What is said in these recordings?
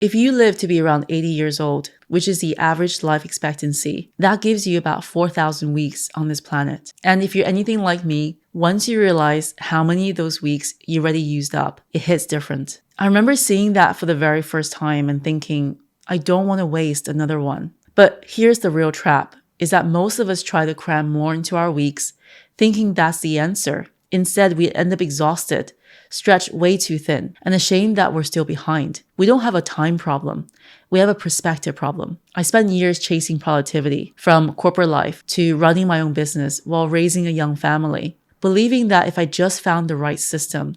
If you live to be around 80 years old, which is the average life expectancy, that gives you about 4,000 weeks on this planet. And if you're anything like me, once you realize how many of those weeks you already used up, it hits different. I remember seeing that for the very first time and thinking, I don't want to waste another one. But here's the real trap, is that most of us try to cram more into our weeks, thinking that's the answer. Instead, we end up exhausted, stretched way too thin, and ashamed that we're still behind. We don't have a time problem. We have a perspective problem. I spent years chasing productivity, from corporate life to running my own business while raising a young family, believing that if I just found the right system,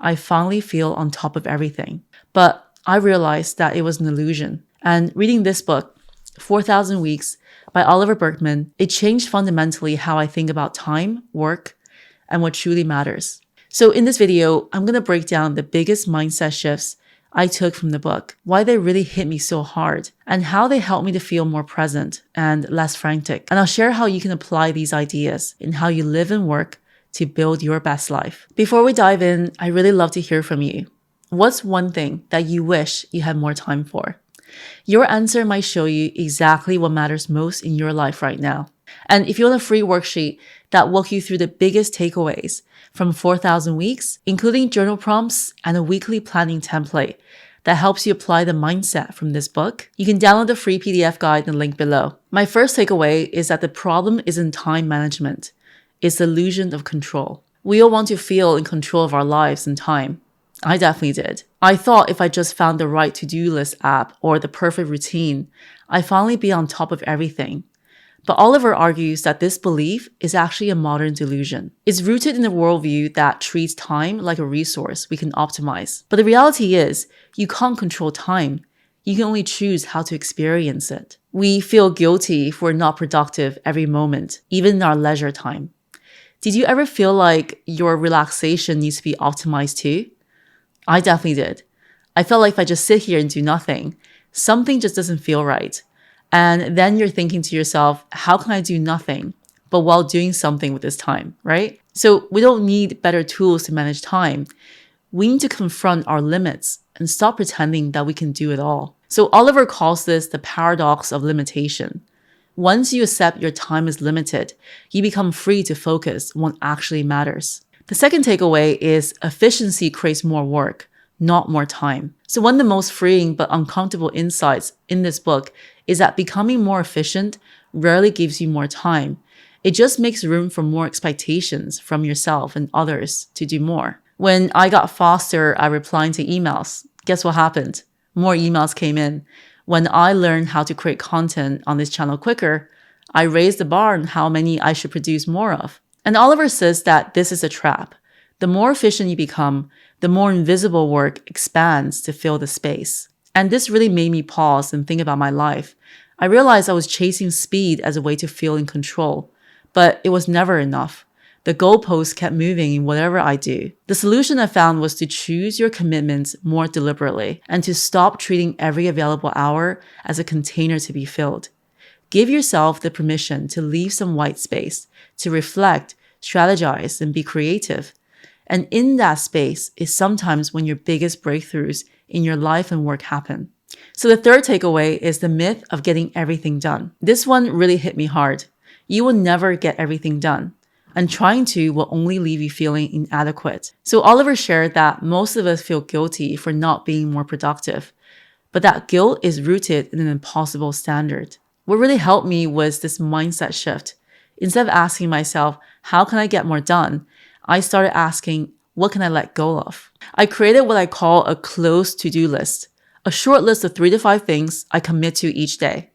I finally feel on top of everything. But I realized that it was an illusion. And reading this book, 4,000 Weeks by Oliver Burkeman, it changed fundamentally how I think about time, work, and what truly matters. So in this video, I'm going to break down the biggest mindset shifts I took from the book, why they really hit me so hard, and how they helped me to feel more present and less frantic. And I'll share how you can apply these ideas in how you live and work to build your best life. Before we dive in, I really love to hear from you. What's one thing that you wish you had more time for? Your answer might show you exactly what matters most in your life right now. And if you want a free worksheet that walks you through the biggest takeaways from 4,000 weeks, including journal prompts and a weekly planning template that helps you apply the mindset from this book, you can download the free PDF guide in the link below. My first takeaway is that the problem isn't time management. It's the illusion of control. We all want to feel in control of our lives and time. I definitely did. I thought if I just found the right to-do list app or the perfect routine, I'd finally be on top of everything. But Oliver argues that this belief is actually a modern delusion. It's rooted in a worldview that treats time like a resource we can optimize. But the reality is, you can't control time. You can only choose how to experience it. We feel guilty if we're not productive every moment, even in our leisure time. Did you ever feel like your relaxation needs to be optimized too? I definitely did. I felt like if I just sit here and do nothing, something just doesn't feel right. And then you're thinking to yourself, how can I do nothing, but while doing something with this time, right? So we don't need better tools to manage time. We need to confront our limits and stop pretending that we can do it all. So Oliver calls this the paradox of limitation. Once you accept your time is limited, you become free to focus on what actually matters. The second takeaway is efficiency creates more work, not more time. So one of the most freeing but uncomfortable insights in this book is that becoming more efficient rarely gives you more time. It just makes room for more expectations from yourself and others to do more. When I got faster at replying to emails, guess what happened? More emails came in. When I learned how to create content on this channel quicker, I raised the bar on how many I should produce more of. And Oliver says that this is a trap. The more efficient you become, the more invisible work expands to fill the space. And this really made me pause and think about my life. I realized I was chasing speed as a way to feel in control, but it was never enough. The goalposts kept moving in whatever I do. The solution I found was to choose your commitments more deliberately and to stop treating every available hour as a container to be filled. Give yourself the permission to leave some white space, to reflect, strategize, and be creative. And in that space is sometimes when your biggest breakthroughs in your life and work happen. So the third takeaway is the myth of getting everything done. This one really hit me hard. You will never get everything done, and trying to will only leave you feeling inadequate. So Oliver shared that most of us feel guilty for not being more productive, but that guilt is rooted in an impossible standard. What really helped me was this mindset shift. Instead of asking myself, how can I get more done? I started asking, what can I let go of? I created what I call a closed to-do list, a short list of 3 to 5 things I commit to each day.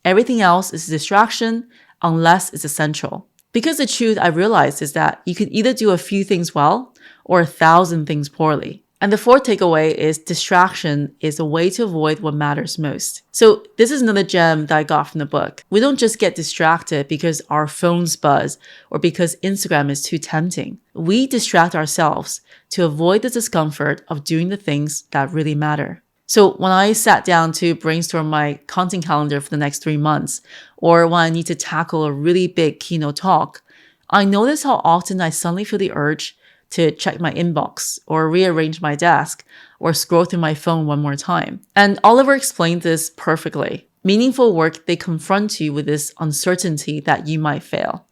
Everything else is a distraction unless it's essential. Because the truth I realized is that you can either do a few things well or 1,000 things poorly. And the fourth takeaway is distraction is a way to avoid what matters most. So this is another gem that I got from the book. We don't just get distracted because our phones buzz or because Instagram is too tempting. We distract ourselves to avoid the discomfort of doing the things that really matter. So when I sat down to brainstorm my content calendar for the next 3 months, or when I need to tackle a really big keynote talk, I notice how often I suddenly feel the urge to check my inbox or rearrange my desk or scroll through my phone one more time. And Oliver explained this perfectly. Meaningful work, they confront you with this uncertainty that you might fail,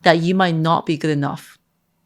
that you might not be good enough.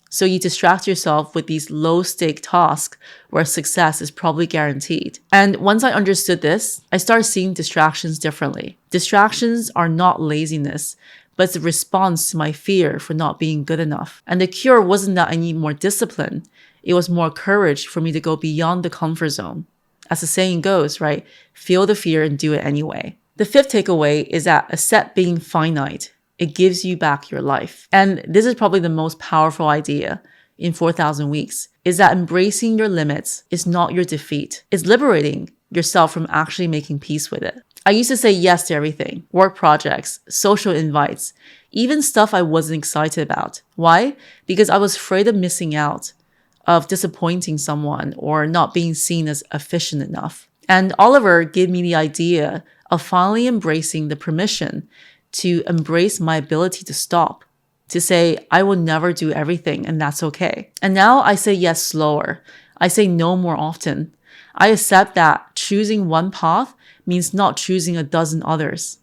So you distract yourself with these low-stake tasks where success is probably guaranteed. And once I understood this, I started seeing distractions differently. Distractions are not laziness, but it's a response to my fear for not being good enough. And the cure wasn't that I need more discipline. It was more courage for me to go beyond the comfort zone. As the saying goes, right? Feel the fear and do it anyway. The fifth takeaway is that accept being finite. It gives you back your life. And this is probably the most powerful idea in 4,000 weeks, is that embracing your limits is not your defeat. It's liberating yourself from actually making peace with it. I used to say yes to everything, work projects, social invites, even stuff I wasn't excited about. Why? Because I was afraid of missing out, of disappointing someone, or not being seen as efficient enough. And Oliver gave me the idea of finally embracing the permission to embrace my ability to stop, to say, I will never do everything, and that's okay. And now I say yes slower. I say no more often. I accept that choosing one path means not choosing a dozen others.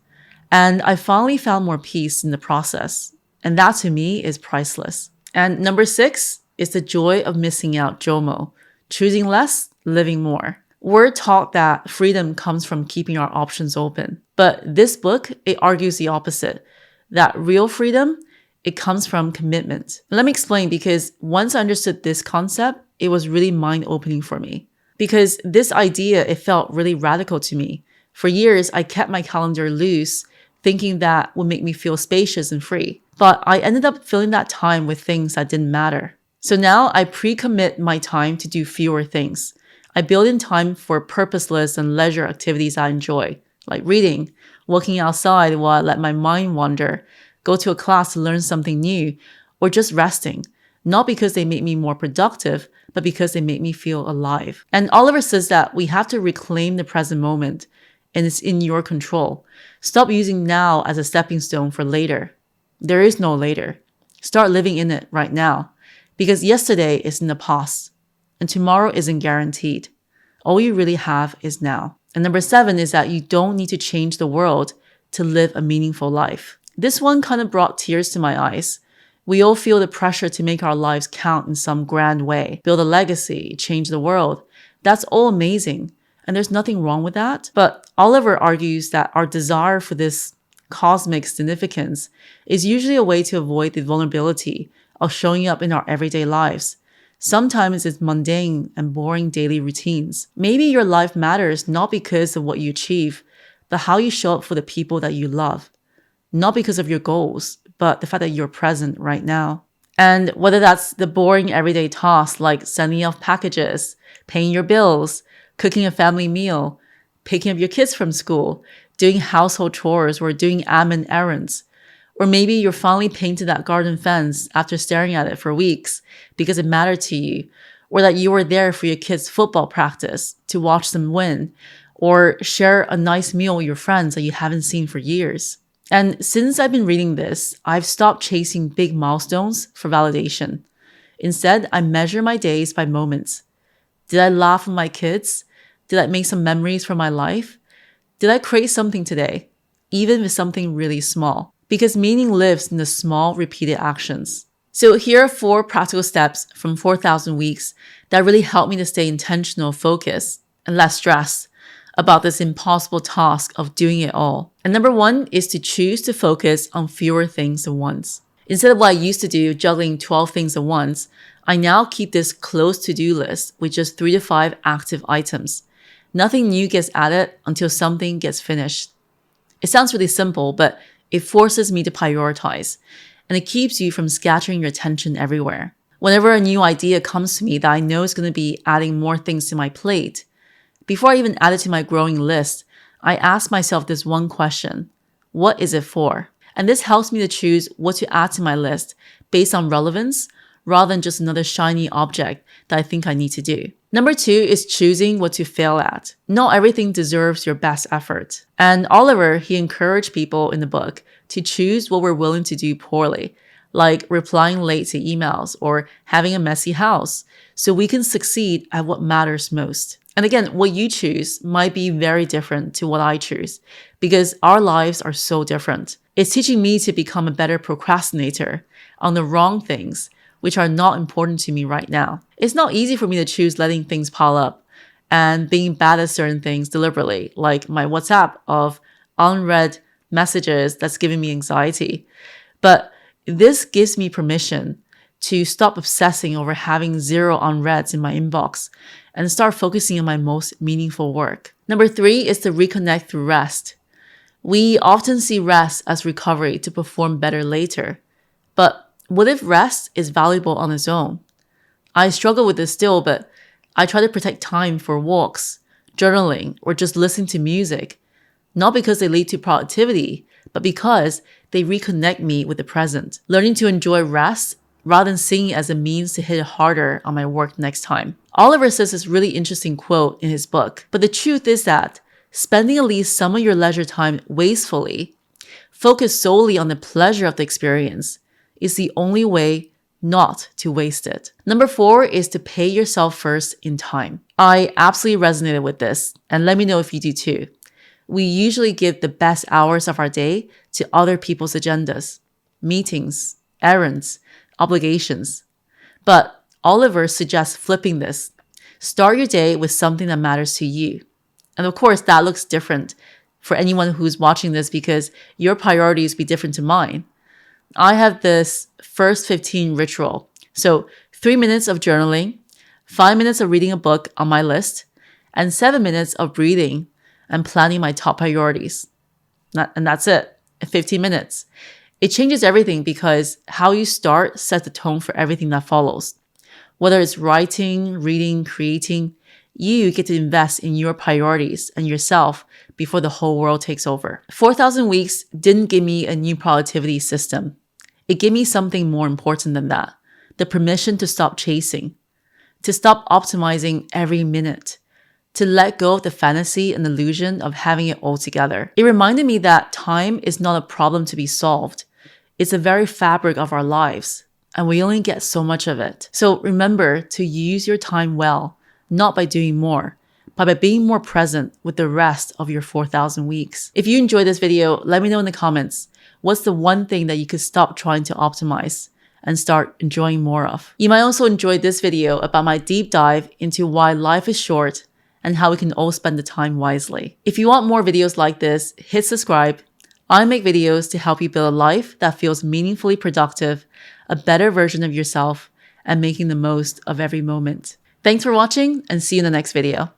And I finally found more peace in the process. And that to me is priceless. And number 6 is the joy of missing out, JOMO. Choosing less, living more. We're taught that freedom comes from keeping our options open. But this book, it argues the opposite. That real freedom, it comes from commitment. And let me explain, because once I understood this concept, it was really mind-opening for me. Because this idea, it felt really radical to me. For years, I kept my calendar loose, thinking that would make me feel spacious and free. But I ended up filling that time with things that didn't matter. So now I pre-commit my time to do fewer things. I build in time for purposeless and leisure activities I enjoy, like reading, walking outside while I let my mind wander, go to a class to learn something new, or just resting, not because they make me more productive, but because they make me feel alive. And Oliver says that we have to reclaim the present moment, and it's in your control. Stop using now as a stepping stone for later. There is no later. Start living in it right now, because yesterday is in the past. And tomorrow isn't guaranteed. All you really have is now. And number 7 is that you don't need to change the world to live a meaningful life. This one kind of brought tears to my eyes. We all feel the pressure to make our lives count in some grand way, build a legacy, change the world. That's all amazing. And there's nothing wrong with that. But Oliver argues that our desire for this cosmic significance is usually a way to avoid the vulnerability of showing up in our everyday lives. Sometimes it's mundane and boring daily routines. Maybe your life matters not because of what you achieve, but how you show up for the people that you love. Not because of your goals, but the fact that you're present right now. And whether that's the boring everyday tasks like sending off packages, paying your bills, cooking a family meal, picking up your kids from school, doing household chores, or doing admin errands. Or maybe you're finally painted that garden fence after staring at it for weeks because it mattered to you, or that you were there for your kids' football practice to watch them win, or share a nice meal with your friends that you haven't seen for years. And since I've been reading this, I've stopped chasing big milestones for validation. Instead, I measure my days by moments. Did I laugh with my kids? Did I make some memories from my life? Did I create something today, even with something really small? Because meaning lives in the small, repeated actions. So here are 4 practical steps from 4,000 weeks that really help me to stay intentional, focused, and less stressed about this impossible task of doing it all. And number 1 is to choose to focus on fewer things at once. Instead of what I used to do, juggling 12 things at once, I now keep this close to-do list with just 3 to 5 active items. Nothing new gets added until something gets finished. It sounds really simple, but it forces me to prioritize, and it keeps you from scattering your attention everywhere. Whenever a new idea comes to me that I know is going to be adding more things to my plate, before I even add it to my growing list, I ask myself this one question: what is it for? And this helps me to choose what to add to my list based on relevance rather than just another shiny object that I think I need to do. Number 2 is choosing what to fail at. Not everything deserves your best effort. And Oliver, he encouraged people in the book to choose what we're willing to do poorly, like replying late to emails or having a messy house, so we can succeed at what matters most. And again, what you choose might be very different to what I choose because our lives are so different. It's teaching me to become a better procrastinator on the wrong things, which are not important to me right now. It's not easy for me to choose letting things pile up and being bad at certain things deliberately, like my WhatsApp of unread messages that's giving me anxiety. But this gives me permission to stop obsessing over having 0 unreads in my inbox and start focusing on my most meaningful work. Number 3 is to reconnect through rest. We often see rest as recovery to perform better later. But what if rest is valuable on its own? I struggle with this still, but I try to protect time for walks, journaling, or just listening to music, not because they lead to productivity, but because they reconnect me with the present. Learning to enjoy rest rather than seeing it as a means to hit it harder on my work next time. Oliver says this really interesting quote in his book, but the truth is that spending at least some of your leisure time wastefully, focus solely on the pleasure of the experience, is the only way not to waste it. Number 4 is to pay yourself first in time. I absolutely resonated with this, and let me know if you do too. We usually give the best hours of our day to other people's agendas, meetings, errands, obligations. But Oliver suggests flipping this. Start your day with something that matters to you. And of course, that looks different for anyone who's watching this because your priorities be different to mine. I have this first 15 ritual. So 3 minutes of journaling, 5 minutes of reading a book on my list, and 7 minutes of breathing and planning my top priorities. And that's it, 15 minutes. It changes everything because how you start sets the tone for everything that follows. Whether it's writing, reading, creating, you get to invest in your priorities and yourself before the whole world takes over. 4,000 weeks didn't give me a new productivity system. It gave me something more important than that, the permission to stop chasing, to stop optimizing every minute, to let go of the fantasy and illusion of having it all together. It reminded me that time is not a problem to be solved. It's the very fabric of our lives, and we only get so much of it. So remember to use your time well, not by doing more, but by being more present with the rest of your 4,000 weeks. If you enjoyed this video, let me know in the comments. What's the one thing that you could stop trying to optimize and start enjoying more of? You might also enjoy this video about my deep dive into why life is short and how we can all spend the time wisely. If you want more videos like this, hit subscribe. I make videos to help you build a life that feels meaningfully productive, a better version of yourself, and making the most of every moment. Thanks for watching and see you in the next video.